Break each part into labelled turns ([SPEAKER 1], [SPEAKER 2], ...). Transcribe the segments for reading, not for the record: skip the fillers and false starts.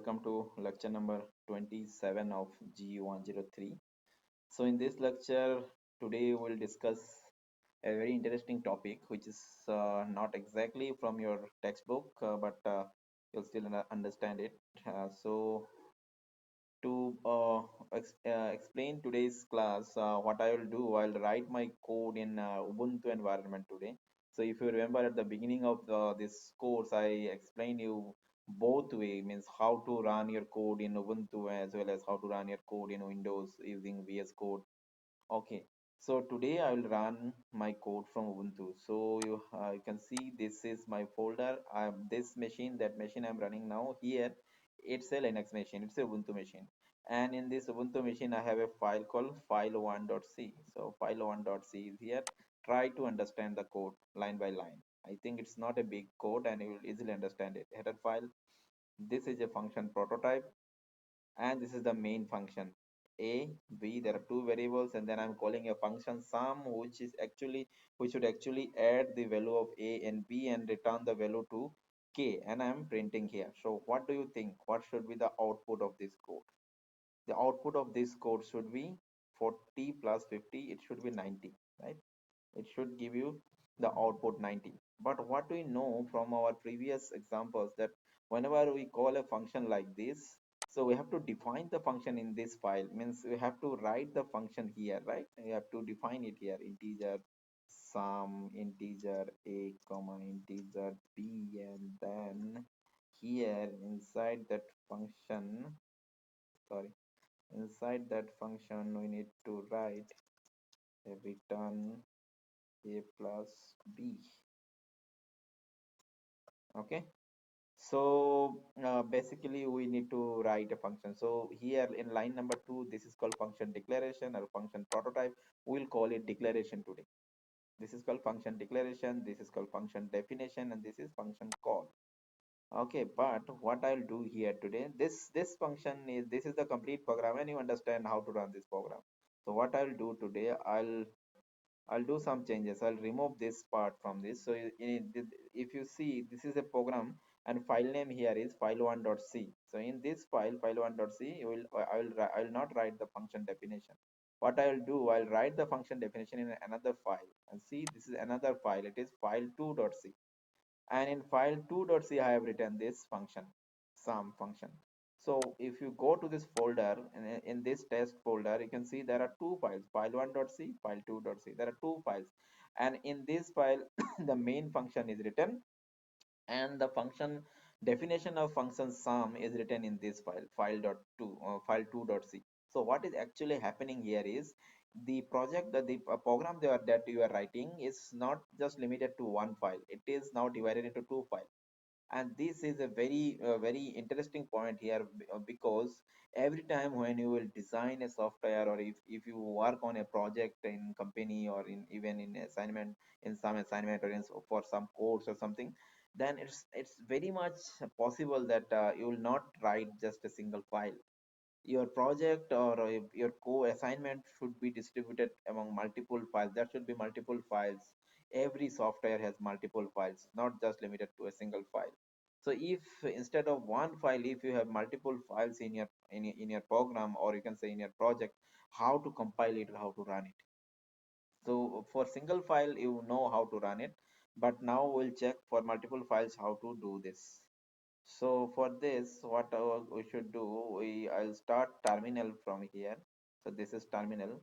[SPEAKER 1] welcome to lecture number 27 of GU103. So in this lecture, today we'll discuss a very interesting topic, which is not exactly from your textbook, but you'll still understand it. So to explain today's class, what I will do, I'll write my code in Ubuntu environment today. So if you remember at the beginning of this course, I explained you both way, means how to run your code in Ubuntu as well as how to run your code in Windows using VS Code. Okay, so today I will run my code from Ubuntu. So you can see this is my folder. This machine, that machine I'm running now here, it's a Linux machine. It's a Ubuntu machine. And in this Ubuntu machine, I have a file called file1.c. So file1.c is here. Try to understand the code line by line. I think it's not a big code and you will easily understand it. Header file. This is a function prototype and this is the main function a b. There are two variables and then I'm calling a function sum, which should actually add the value of a and b and return the value to k, and I'm printing here. So what do you think, what should be the output of this code? The output of this code should be 40 plus 50, it should be 90, right? It should give you the output 90. But what we know from our previous examples, that whenever we call a function like this, so we have to define the function in this file, means we have to write the function here, right? We have to define it here: integer sum, integer a comma integer b, and then here inside that function, sorry, inside that function we need to write a return a plus b. Okay, so basically we need to write a function. So here in line number 2, this is called function declaration or function prototype. We'll call it declaration today. This is called function declaration, this is called function definition, and this is function call. Okay, but what I'll do here today, this function is, this is the complete program and you understand how to run this program. So what I'll do today, I'll do some changes. I'll remove this part from this. So if you see, this is a program and file name here is file1.c. So in this file, file1.c, I will not write the function definition. What I'll do, I'll write the function definition in another file. And see, this is another file. It is file2.c. And in file2.c, I have written this function, sum function. So if you go to this folder, in this test folder, you can see there are two files, file1.c, file2.c. There are two files. And in this file, the main function is written and the function definition of function sum is written in this file, file.2 or file2.c. So what is actually happening here is the project, that the program that you are writing is not just limited to one file. It is now divided into two files. And this is a very interesting point here, because every time when you will design a software, or if you work on a project in company or in even in assignment, in some assignment, or for some course or something, then it's very much possible that you will not write just a single file. Your project or your co-assignment should be distributed among multiple files. There should be multiple files. Every software has multiple files, not just limited to a single file. So if instead of one file, if you have multiple files in your program, or you can say in your project, how to compile it, how to run it? So for single file you know how to run it, but now we'll check for multiple files how to do this. So for this, what we should do, I'll start terminal from here. So this is terminal.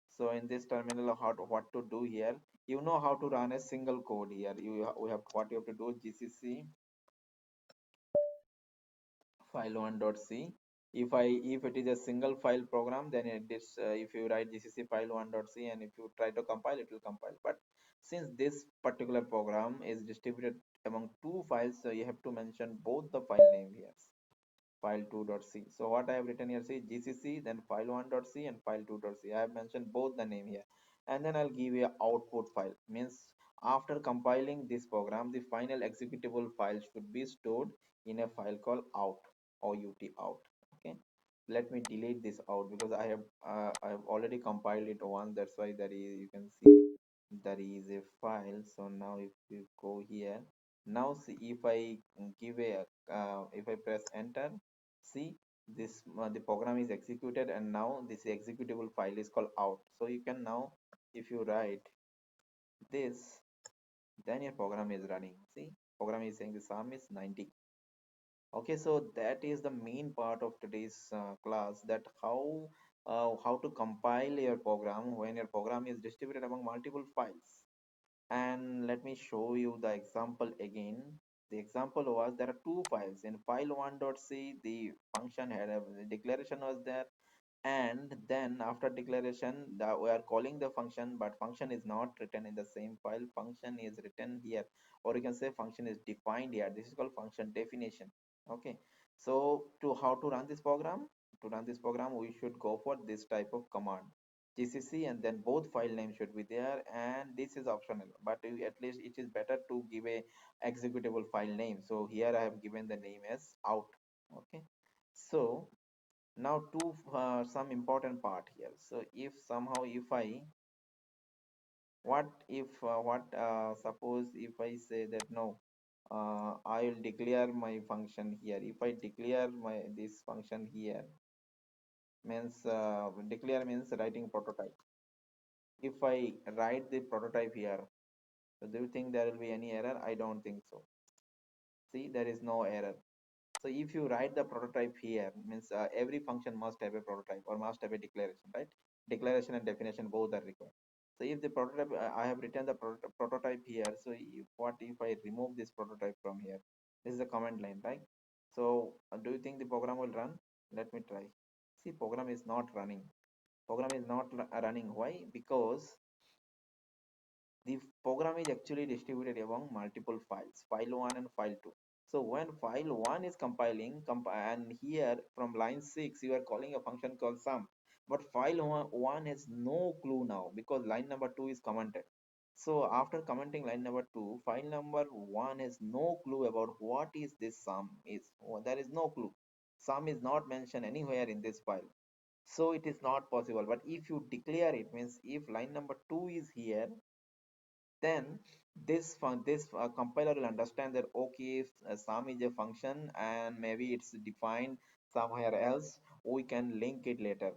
[SPEAKER 1] So in this terminal, what to do here? You know how to run a single code here. We have, what you have to do, gcc file1.c. If it is a single file program, then it is, if you write gcc file1.c and if you try to compile, it will compile. But since this particular program is distributed among two files, so you have to mention both the file name here, file2.c. So what I have written here, see, gcc, then file1.c and file2.c. I have mentioned both the name here. And then I'll give you a output file. Means after compiling this program, the final executable file should be stored in a file called out. Okay. Let me delete this out because I have already compiled it once. That's why there is, you can see there is a file. So now if you go here, now see, if I give a if I press enter, See, this the program is executed, and now this executable file is called out. So you can now, if you write this, then your program is running. See, program is saying the sum is 90. Okay, so that is the main part of today's class, that how to compile your program when your program is distributed among multiple files. And let me show you the example again. The example was there are two files. In file 1.c, the function had a declaration was there, and then after declaration we are calling the function, but function is not written in the same file. Function is written here, or you can say function is defined here. This is called function definition. Okay, so to how to run this program, we should go for this type of command, gcc, and then both file names should be there, and this is optional, but at least it is better to give a executable file name. So here I have given the name as out. Okay, so now to some important part here. So if somehow if I, what if what suppose if I say that no, I will declare my function here. If I declare my this function here, means declare means writing prototype. If I write the prototype here, so do you think there will be any error? I don't think so. See, there is no error. So if you write the prototype here, means every function must have a prototype or must have a declaration, right? Declaration and definition both are required. So if the prototype, I have written the prototype here. So if, what if I remove this prototype from here? This is the command line, right? So do you think the program will run? Let me try. See, program is not running. Program is not running. Why? Because the program is actually distributed among multiple files, file 1 and file 2. So when file 1 is compiling, and here from line 6 you are calling a function called sum, but file 1 has no clue now because line number 2 is commented. So after commenting line number 2, file number 1 has no clue about what is this sum is. Oh, there is no clue. Sum is not mentioned anywhere in this file. So it is not possible. But if you declare it, means if line number 2 is here, then this compiler will understand that okay, if sum is a function and maybe it's defined somewhere else, we can link it later.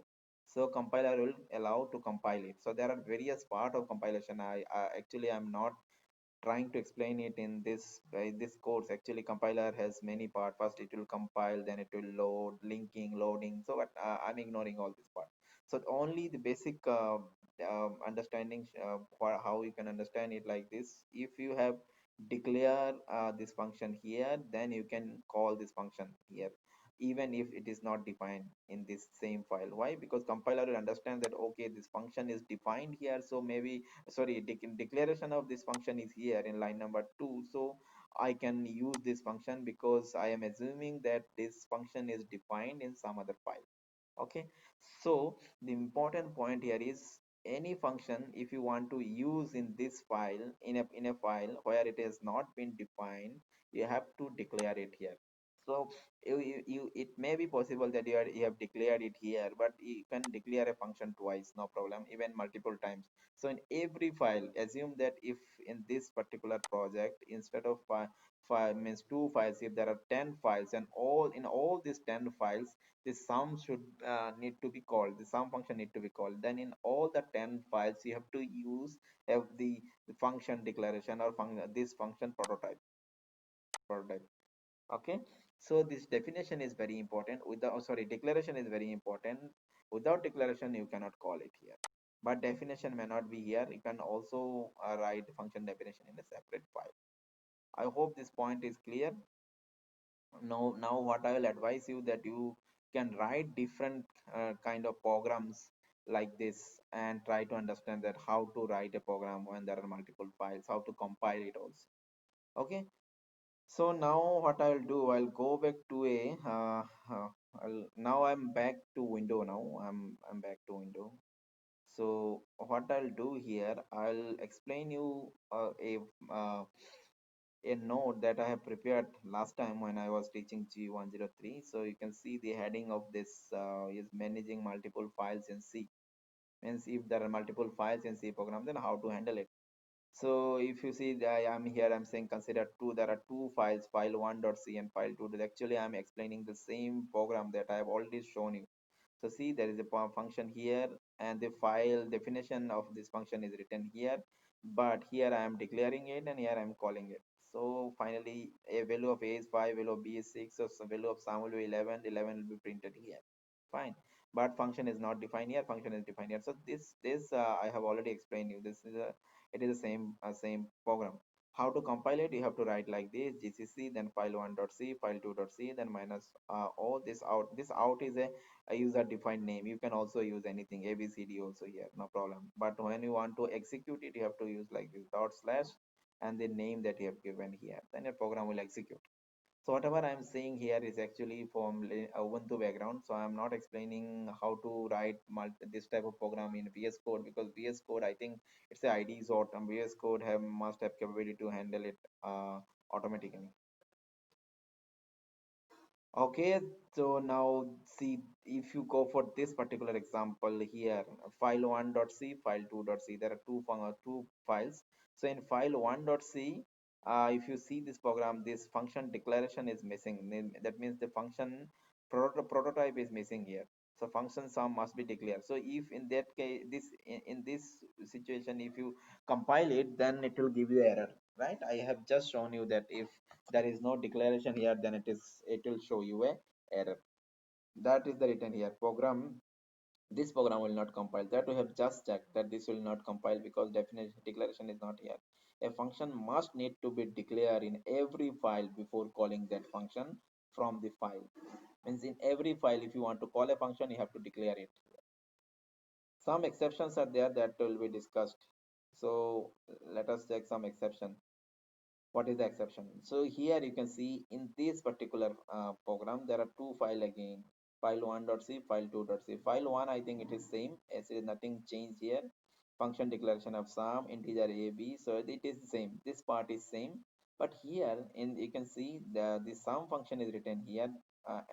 [SPEAKER 1] So compiler will allow to compile it. So there are various part of compilation. I actually I'm not trying to explain it in this course. Actually compiler has many part. First it will compile, then it will load, linking, loading. So but I'm ignoring all this part. So only the basic understanding for how you can understand it like this. If you have declare this function here, then you can call this function here even if it is not defined in this same file. Why? Because compiler will understand that okay, this function is defined here, so maybe, sorry, declaration of this function is here in line number 2, so I can use this function because I am assuming that this function is defined in some other file. Okay, so the important point here is any function if you want to use in this file, in a file where it has not been defined, you have to declare it here. So it may be possible that you have declared it here, but you can declare a function twice, no problem, even multiple times. So in every file, assume that if in this particular project, instead of five means two files, if there are 10 files, and all in all these 10 files, the sum should need to be called, the sum function need to be called, then in all the 10 files you have to use have the function declaration or this function prototype. Okay, so this definition is very important. Without, oh, sorry, declaration is very important. Without declaration you cannot call it here, but definition may not be here. You can also write function definition in a separate file. I hope this point is clear. Now what I will advise you that you can write different kind of programs like this and try to understand that how to write a program when there are multiple files, how to compile it also. Okay, so now what I'll do, I'll go back to a now I'm back to window. Now I'm back to window. So what I'll do here, I'll explain you uh, a note that I have prepared last time when I was teaching G103. So you can see the heading of this is managing multiple files in C. Means if there are multiple files in C program, then how to handle it. So if you see that I am here, I'm saying consider two. There are two files, file one.c and file two. Actually, I'm explaining the same program that I have already shown you. So see, there is a function here, and the file definition of this function is written here. But here I am declaring it, and here I am calling it. So finally, a value of a is 5, value of b is 6, so value of sum will be 11. 11 will be printed here. Fine. But function is not defined here. Function is defined here. So this I have already explained you. This is a it is the same program. How to compile it? You have to write like this: gcc, then file1.c, file2.c, then minus all this out. This out is a user defined name. You can also use anything abcd also here, no problem. But when you want to execute it, you have to use like this dot slash and the name that you have given here. Then your program will execute. So whatever I'm saying here is actually from Ubuntu background. So I'm not explaining how to write this type of program in VS Code, because VS Code, I think it's the IDE sort, and VS Code have must have capability to handle it automatically. Okay, so now see, if you go for this particular example here, file1.c, file2.c, there are two files. So in file1.c, if you see this program, this function declaration is missing. That means the function prototype is missing here. So function sum must be declared. So if in that case, in this situation, if you compile it, then it will give you error, right? I have just shown you that if there is no declaration here, then it will show you a error. That is the written here program. This program will not compile. That we have just checked that this will not compile because definition declaration is not here. A function must need to be declared in every file before calling that function from the file. Means in every file, if you want to call a function, you have to declare it. Some exceptions are there that will be discussed. So let us check some exception. What is the exception? So here you can see in this particular program there are two file again, file1.c, file2.c. File1, I think it is same as it is, nothing changed here. Function declaration of sum integer a b, so it is same, this part is same. But here in you can see the sum function is written here,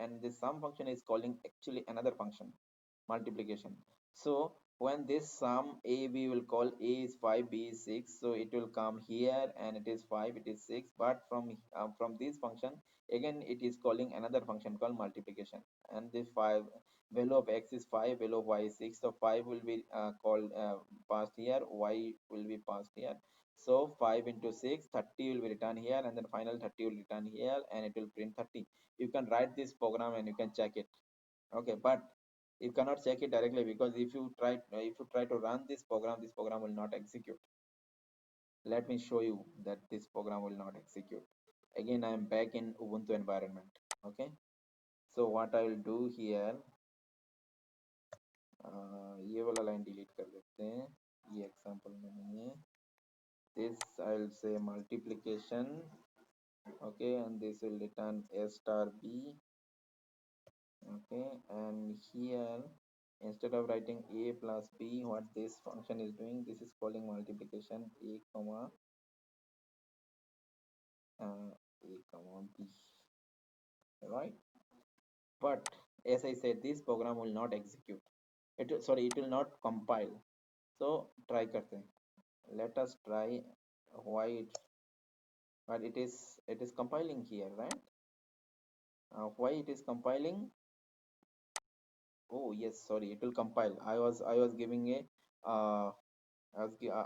[SPEAKER 1] and the sum function is calling actually another function, multiplication. So when this sum a b will call a is 5, b is 6, so it will come here and it is 5, it is 6. But from this function again it is calling another function called multiplication, and this 5 value of x is 5, value of y is 6, so 5 will be called passed here, y will be passed here. So 5 into 6, 30 will be written here, and then final 30 will return here, and it will print 30. You can write this program and you can check it. Okay, but you cannot check it directly, because if you try to run this program will not execute. Let me show you that this program will not execute. Again, I am back in Ubuntu environment. Okay, so what I will do here, ये वाला line delete कर देते हैं, ये example में नहीं है. This I will say multiplication. Okay, and this will return a star b. Okay, and here instead of writing a plus b, what this function is doing, this is calling multiplication a comma a comma b, right? But as I said, this program will not execute. It will not compile. So try karte hain. Let us try why it, but it is compiling here, right? Why it is compiling? Oh yes, sorry, it will compile. I was giving a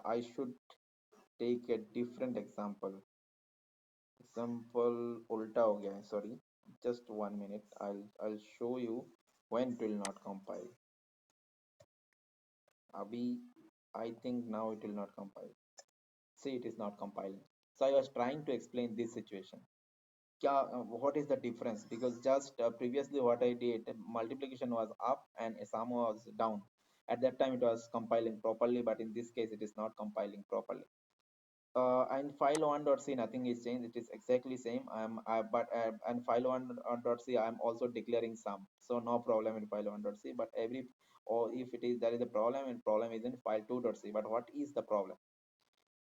[SPEAKER 1] I should take a different example. Example उल्टा हो गया है, sorry. Just 1 minute. I'll show you when it will not compile. Abhi, I think now it will not compile. See, it is not compiling. So I was trying to explain this situation. What is the difference? Because just previously what I did, multiplication was up and sum was down. At that time it was compiling properly, but in this case it is not compiling properly. And file1.c, nothing is changed, it is exactly same. But and file1.c, I'm also declaring sum, so no problem in file1.c. But every, or if it is there is a problem, and problem is in file2.c. But what is the problem?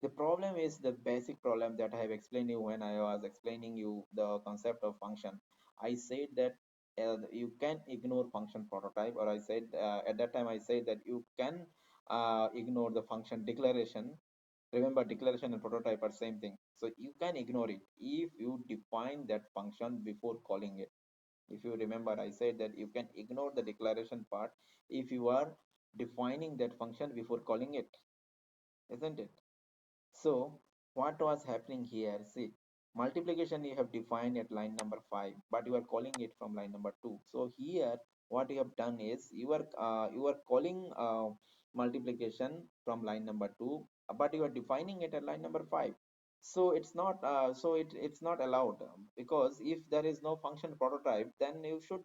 [SPEAKER 1] The problem is the basic problem that I have explained you when I was explaining you the concept of function. I said that you can ignore function prototype, or I said at that time I said that you can ignore the function declaration Remember, declaration and prototype are same thing. So you can ignore it if you define that function before calling it. If you remember, I said that you can ignore the declaration part if you are defining that function before calling it, isn't it? So what was happening here? See, multiplication you have defined at line number 5, but you are calling it from line number 2. So here what you have done is you are calling multiplication from line number 2, but you are defining it at line number 5. So it's not allowed, because if there is no function prototype, then you should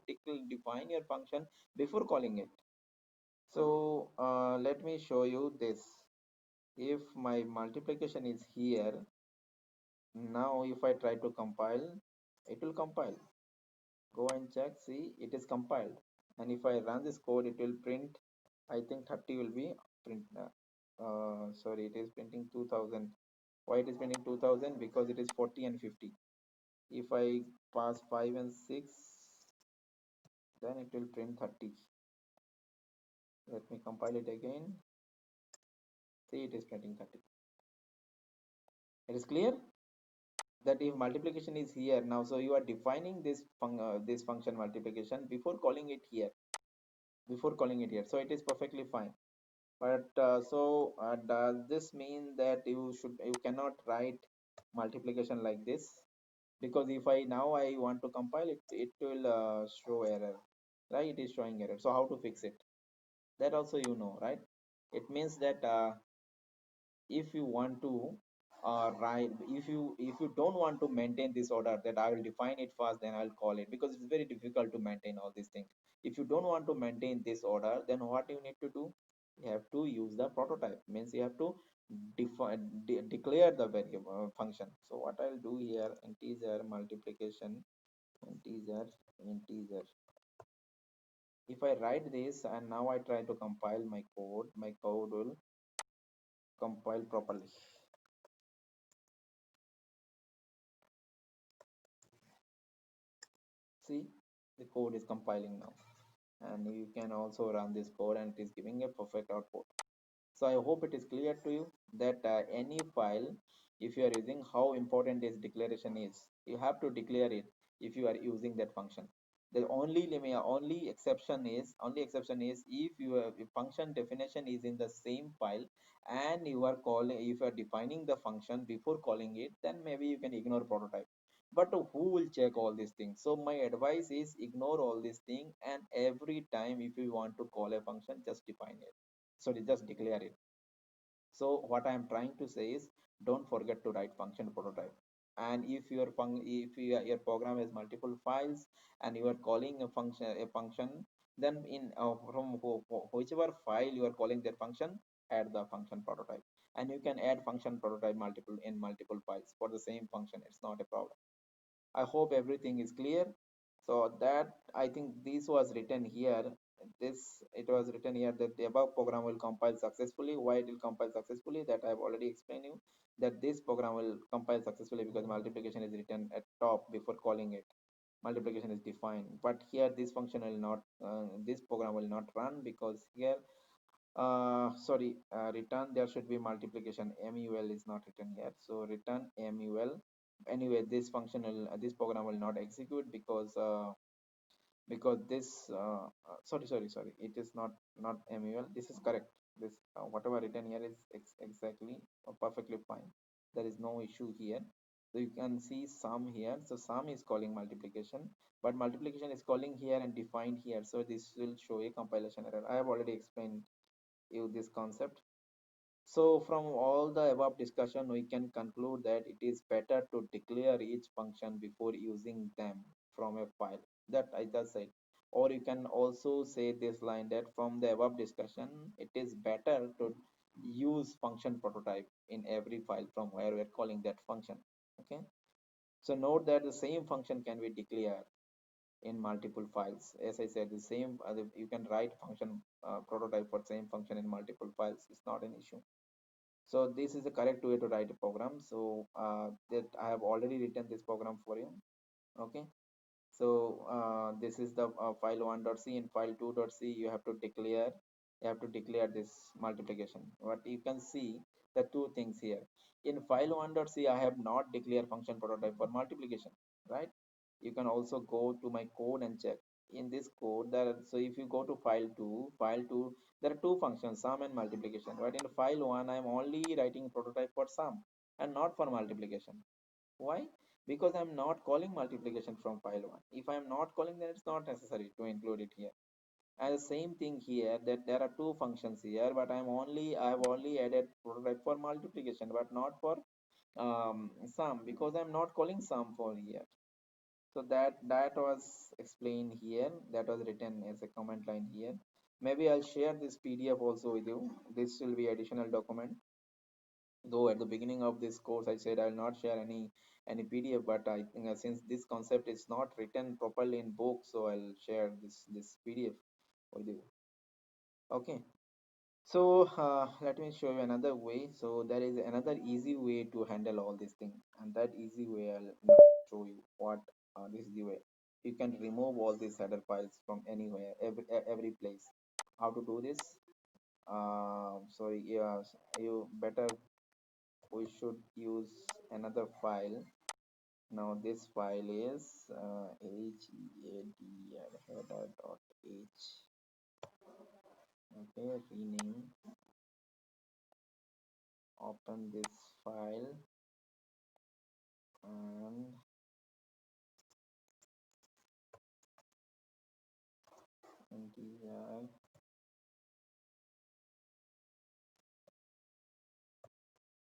[SPEAKER 1] define your function before calling it. So let me show you this. If my multiplication is here, now if I try to compile, it will compile. Go and check, see, it is compiled. And if I run this code, it will print, I think 30 will be print. Sorry, it is printing 2000. Why it is printing 2000? Because it is 40 and 50. If I pass 5 and 6, then it will print 30. Let me compile it again. See, it is printing 30. It is clear that if multiplication is here now, so you are defining this function multiplication before calling it here, so it is perfectly fine. But does this mean that you cannot write multiplication like this? Because if I want to compile it, it will show error, right? It is showing error. So how to fix it? That also you know, right? It means that if you want to write, if you don't want to maintain this order, that I will define it first, then I'll call it, because it's very difficult to maintain all these things. If you don't want to maintain this order, then what you need to do? You have to use the prototype. Means you have to declare the variable function. So what I'll do here, integer multiplication, integer, integer. If I write this and now I try to compile my code will compile properly. See, the code is compiling now, and you can also run this code and it is giving a perfect output. So I hope it is clear to you that any file, if you are using, how important this declaration is. You have to declare it if you are using that function. The only exception is if your function definition is in the same file, and if you are defining the function before calling it, then maybe you can ignore prototype. But who will check all these things? So my advice is ignore all these things, and every time if you want to call a function, just define it. Sorry, just declare it. So what I am trying to say is, don't forget to write function prototype. And if your program has multiple files and you are calling a function, then from whichever file you are calling that function, add the function prototype. And you can add function prototype multiple files for the same function. It's not a problem. I hope everything is clear. So that, I think this was written here. It was written here that the above program will compile successfully. Why it will compile successfully? That I have already explained you. That this program will compile successfully because multiplication is written at top before calling it. Multiplication is defined, but here this function will not. This program will not run because here sorry, return, there should be multiplication. Mul is not written here, so return mul. Anyway, this program will not execute because this sorry, it is not mul. This is correct. This whatever written here is exactly perfectly fine. There is no issue here. So you can see sum here. So sum is calling multiplication, but multiplication is calling here and defined here, so this will show a compilation error. I have already explained you this concept. So from all the above discussion, we can conclude that it is better to declare each function before using them from a file. That I just said. Or you can also say this line, that from the above discussion, it is better to use function prototype in every file from where we're calling that function. Okay. So note that the same function can be declared in multiple files. As I said, the same you can write function prototype for same function in multiple files. It's not an issue. So this is the correct way to write a program. So that I have already written this program for you. Okay. So this is the file 1.c. and file 2.c. You have to declare this multiplication. What you can see, The two things here. In file1.c, I have not declared function prototype for multiplication, right? You can also go to my code and check. In this code, so if you go to file 2, there are two functions, sum and multiplication. But in file 1, I'm only writing prototype for sum and not for multiplication. Why? Because I'm not calling multiplication from file 1. If I'm not calling, then it's not necessary to include it here. And the same thing here, that there are two functions here, but I have only added prototype for multiplication, but not for sum, because I'm not calling sum for here. So that was explained here. That was written as a comment line here. Maybe I'll share this PDF also with you. This will be additional document. Though at the beginning of this course I said I will not share any PDF, but I think since this concept is not written properly in book, so I'll share this PDF with you. Okay. So let me show you another way. So there is another easy way to handle all these things, and that easy way I'll show you what this is the way. You can remove all these header files from anywhere, every place. How to do this? Sorry, yeah, you better. We should use another file. Now this file is header.h. Okay, rename. Open this file and integer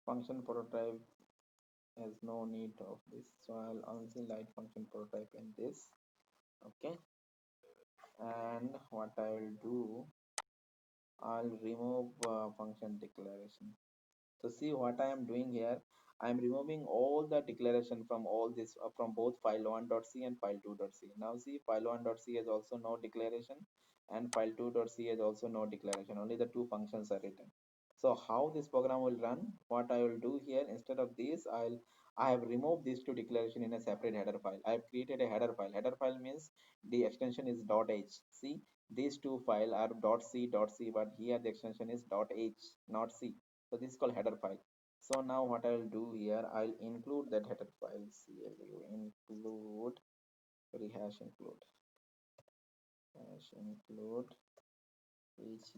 [SPEAKER 1] function prototype has no need of this, so I'll only write function prototype in this. Okay, and what I will do, I'll remove function declaration. So see what I am doing here. I am removing all the declaration from all this from both file1.c and file2.c. Now see, file1.c has also no declaration, and file2.c has also no declaration. Only the two functions are written. So how this program will run? What I will do here, instead of this, I have removed these two declaration in a separate header file. I have created a header file. Header file means the extension is .h. See, these two file are .c, but here the extension is .h, not c. So this is called header file. So now what I will do here, I'll include that header file. CLU include rehash include hash include header.h.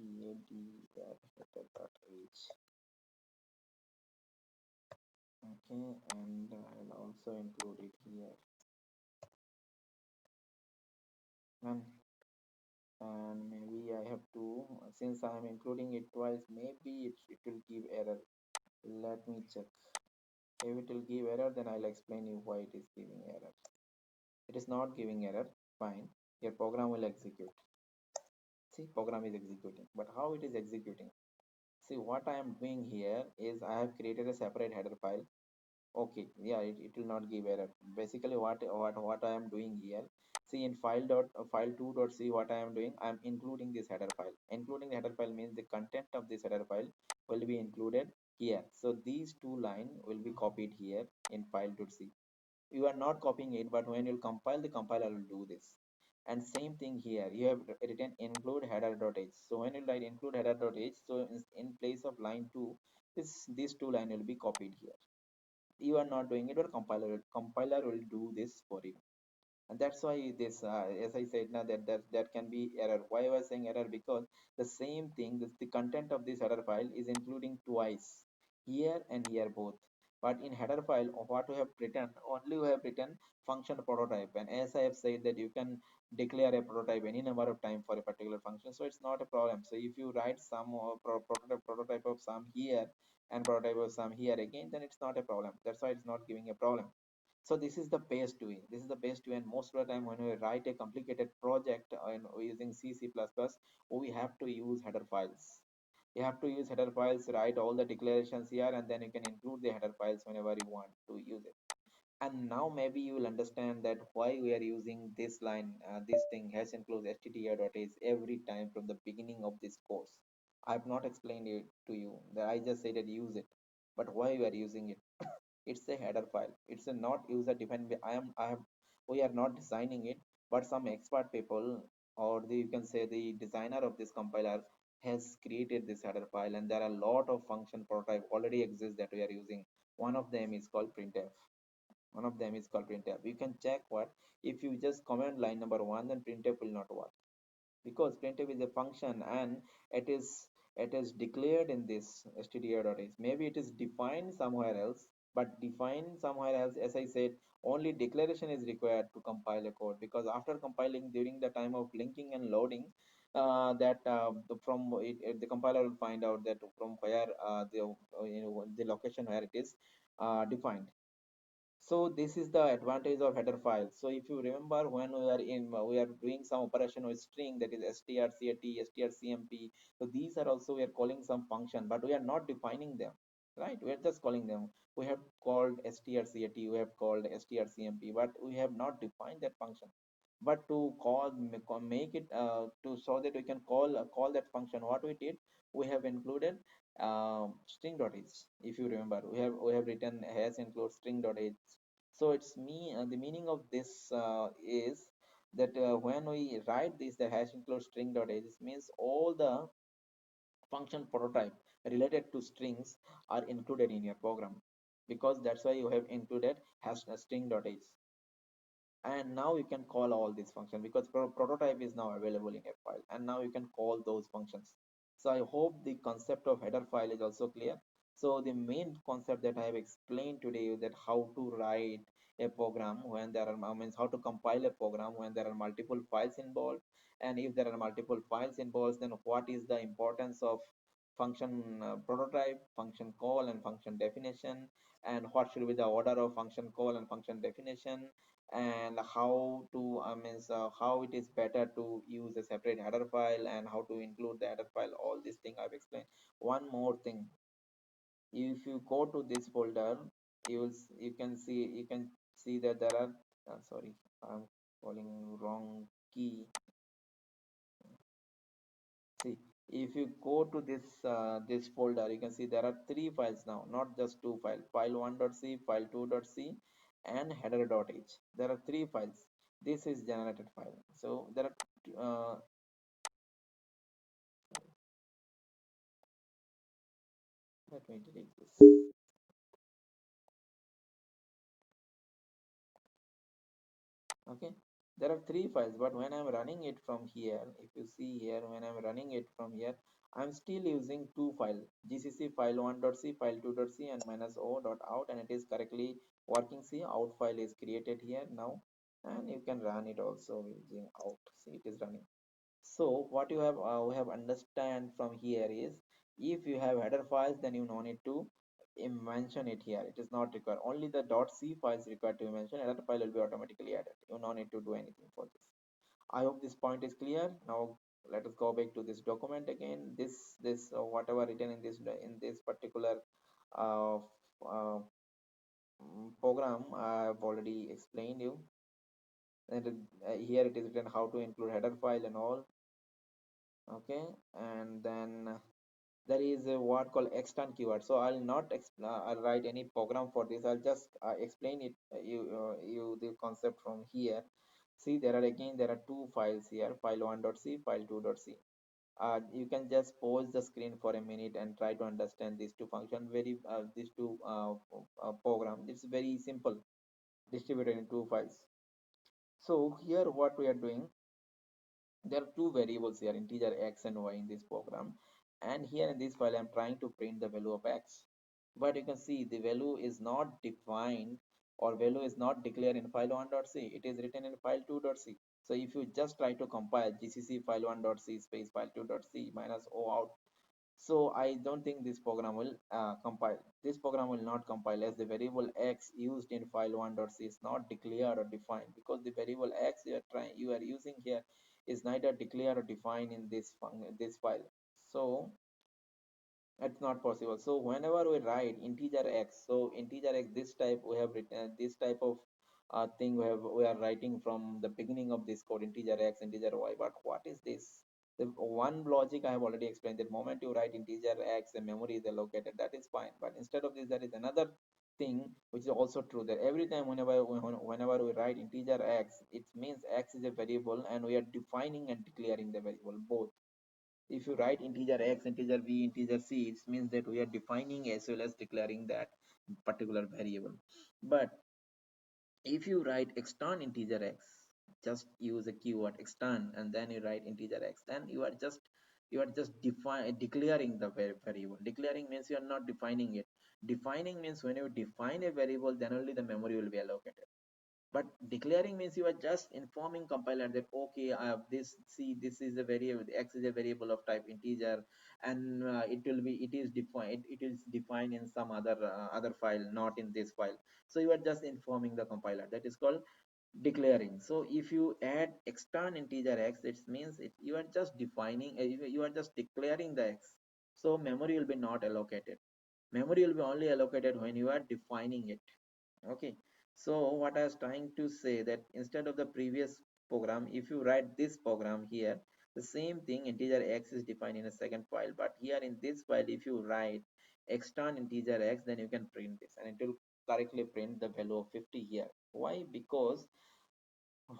[SPEAKER 1] Okay, and I'll also include it here. And maybe I have to, since I am including it twice, maybe it will give error. Let me check. If it will give error, then I'll explain you why it is giving error. It is not giving error, fine. Your program will execute. See, program is executing, but how it is executing? See, what I am doing here is I have created a separate header file. Okay, yeah, it will not give error. Basically, what I am doing here, see in file2.c, what I am doing, I am including this header file. Including the header file means the content of this header file will be included here. So these two line will be copied here in file.c. You are not copying it, but when you compile, the compiler will do this. And same thing here, you have written include header.h. So when you write include header.h, so in place of line 2, these two line will be copied here. You are not doing it, but compiler will do this for you. And that's why this as I said now, that can be error. Why I was saying error? Because the same thing, the content of this header file is including twice, here and here both. But in header file, what we have written, only we have written function prototype. And as I have said that you can declare a prototype any number of time for a particular function, so it's not a problem. So if you write some prototype of some here and prototype of some here again, then it's not a problem. That's why it's not giving a problem. So this is the best way. This is the best way. And most of the time when we write a complicated project and using C++, we have to use header files. You have to use header files, write all the declarations here, and then you can include the header files whenever you want to use it. And now maybe you will understand that why we are using this line, this thing has includes stdio.h every time from the beginning of this course. I have not explained it to you. That I just said that use it, but why we are using it? It's a header file. It's a not user defined. I have We are not designing it, but some expert people, or you can say the designer of this compiler, has created this header file, and there are a lot of function prototype already exist that we are using. One of them is called printf. One of them is called printf. You can check what if you just comment line number one, then printf will not work because printf is a function and it is it is declared in this stdio.h. Maybe it is defined somewhere else, but defined somewhere else, as I said, only declaration is required to compile a code, because after compiling during the time of linking and loading, the compiler will find out that from where the location where it is defined. So this is the advantage of header file. So if you remember, when we are doing some operation with string, that is strcat, strcmp. So these are also we are calling some function, but we are not defining them, right? We are just calling them. We have called strcat, we have called strcmp, but we have not defined that function. But to make it to so that we can call that function, what we did, we have included string.h. If you remember, we have written has include string.h. So it's the meaning of this is that when we write this, the hash include string.h, means all the function prototype related to strings are included in your program, because that's why you have included hash string.h. And now you can call all these functions because prototype is now available in your file, and now you can call those functions. So I hope the concept of header file is also clear. So the main concept that I have explained today is that how to write a program when there are means how to compile a program when there are multiple files involved, and if there are multiple files involved, then what is the importance of function prototype, function call, and function definition, and what should be the order of function call and function definition, and how to means how it is better to use a separate header file and how to include the header file. All these things I've explained. One more thing, if you go to this folder, you can see that there are sorry, I'm calling wrong key. See, if you go to this folder, you can see there are three files now, not just two files. File 1.c, file 2.c, and header.h. There are three files. This is generated file. So there are let me delete this. Okay, there are three files, but when I'm running it from here, if you see here, when I'm running it from here, I'm still using two files, gcc file 1.c, file 2.c, and -o.out, and it is correctly working. See, out file is created here now, and you can run it also using out. See, it is running. So what you have we have understand from here is, if you have header files, then you no need to mention it here. It is not required. Only the .c files required to be mentioned. Header file will be automatically added. You no need to do anything for this. I hope this point is clear. Now let us go back to this document again. This whatever written in this particular uh, uh, program, I have already explained you. And here it is written how to include header file and all. Okay, and then there is a word called extern keyword. So I'll not I'll write any program for this. I'll just explain it you the concept from here. See, there are two files here, file 1.c, file 2.c. You can just pause the screen for a minute and try to understand these two function very these two program. It's very simple, distributed in two files. So here what we are doing, there are two variables here, integer x and y in this program, and here in this file I'm trying to print the value of x, but you can see the value is not defined, or value is not declared in file 1.c. It is written in file 2.c. So if you just try to compile gcc file 1.c space file 2.c minus o out, so I don't think this program will compile. This program will not compile, as the variable x used in file 1.c is not declared or defined, because the variable x you are using here is neither declared or defined in this file. So it's not possible. So whenever we write integer x, so integer x, this type we have written, this type of thing we are writing from the beginning of this code, integer x, integer y. But what is this? The one logic I have already explained, that moment you write integer x, the memory is allocated, that is fine. But instead of this, there is another thing which is also true, that every time whenever we write integer x, it means x is a variable and we are defining and declaring the variable both. If you write integer x, integer v, integer c, it means that we are defining as well as declaring that particular variable. But if you write extern integer x, just use a keyword extern and then you write integer x, then you are just declaring the variable. Declaring means you are not defining it. Defining means when you define a variable, then only the memory will be allocated. But declaring means you are just informing compiler that okay, I have this, see, this is a variable, x is a variable of type integer, and it is defined in some other file, not in this file. So you are just informing the compiler. That is called declaring. So if you add extern integer x, it means you are just defining, you are just declaring the x. So memory will be not allocated. Memory will be only allocated when you are defining it. Okay, so what I was trying to say, that instead of the previous program, if you write this program here, the same thing, integer x is defined in a second file, but here in this file, if you write extern integer x, then you can print this and it will correctly print the value of 50 here. Why? Because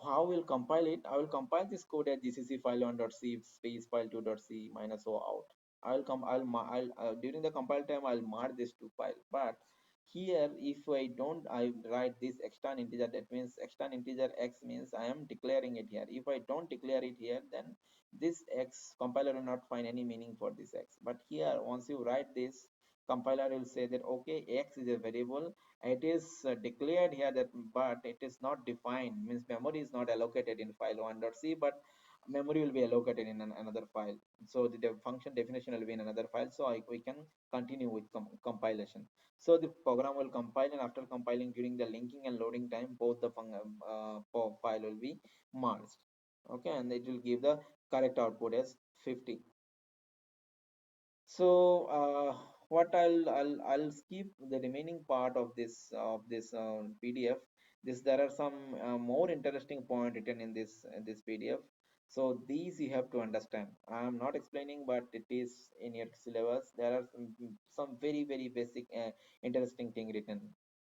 [SPEAKER 1] how will compile it? I will compile this code at gcc file1.c space file2.c minus o out. I'll come. I'll during the compile time I'll mark this to file. But here, if I don't, I write this extern integer. That means extern integer x means I am declaring it here. If I don't declare it here, then this x compiler will not find any meaning for this x. But here, once you write this, compiler will say that okay, x is a variable, it is declared here, that but it is not defined, means memory is not allocated in file1.c, but memory will be allocated in another file. So the function definition will be in another file. So we can continue with compilation. So the program will compile, and after compiling, during the linking and loading time, both the file will be merged. Okay, and it will give the correct output as 50. So what I'll skip the remaining part of this PDF. There are some more interesting point written in this PDF. So these you have to understand. I am not explaining, but it is in your syllabus. There are some very very basic interesting thing written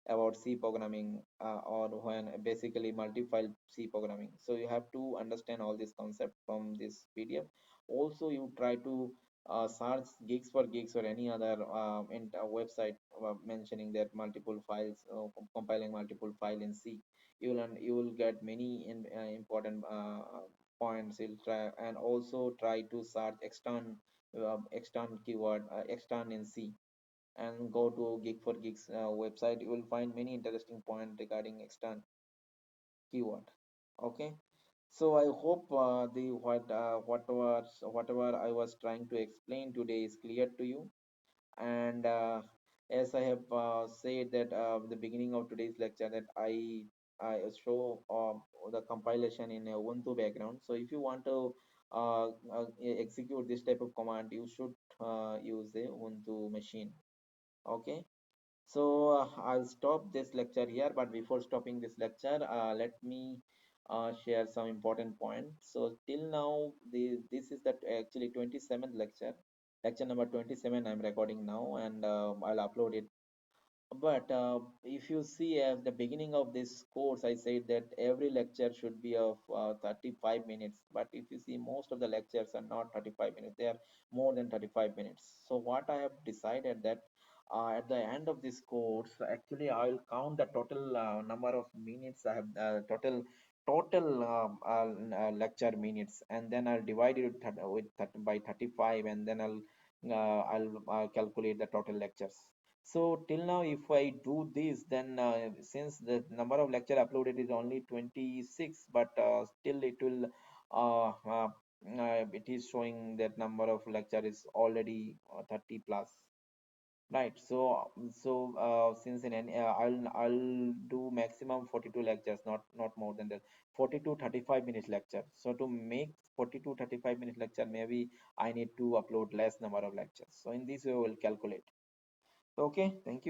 [SPEAKER 1] about C programming, or when basically multi-file C programming. So you have to understand all this concept from this PDF. Also, you try to search gigs for gigs or any other website mentioning that multiple files, compiling multiple file in C. You will get many important points. You'll try, and also try to search extern keyword, extern in C, and go to gig for gigs website. You will find many interesting points regarding extern keyword. Okay, so I hope the whatever I was trying to explain today is clear to you. And as I have said that the beginning of today's lecture, that I show the compilation in a Ubuntu background. So if you want to execute this type of command, you should use the Ubuntu machine. Okay. So I'll stop this lecture here, but before stopping this lecture, let me share some important points. So till now, this is the actually 27th lecture, lecture number 27. I'm recording now, and I'll upload it. But if you see at the beginning of this course, I said that every lecture should be of 35 minutes. But if you see, most of the lectures are not 35 minutes; they are more than 35 minutes. So what I have decided that at the end of this course, actually, I will count the total number of minutes I have, total lecture minutes, and then I'll divide it with by 35, and then I'll calculate the total lectures. So till now, if I do this, then since the number of lecture uploaded is only 26, but still it is showing that number of lecture is already 30 plus, right? Since in any, I'll do maximum 42 lectures, not more than that. 40 to 35 minutes lecture. So to make 40 to 35 minutes lecture, maybe I need to upload less number of lectures. So in this way, we'll calculate. Okay, thank you.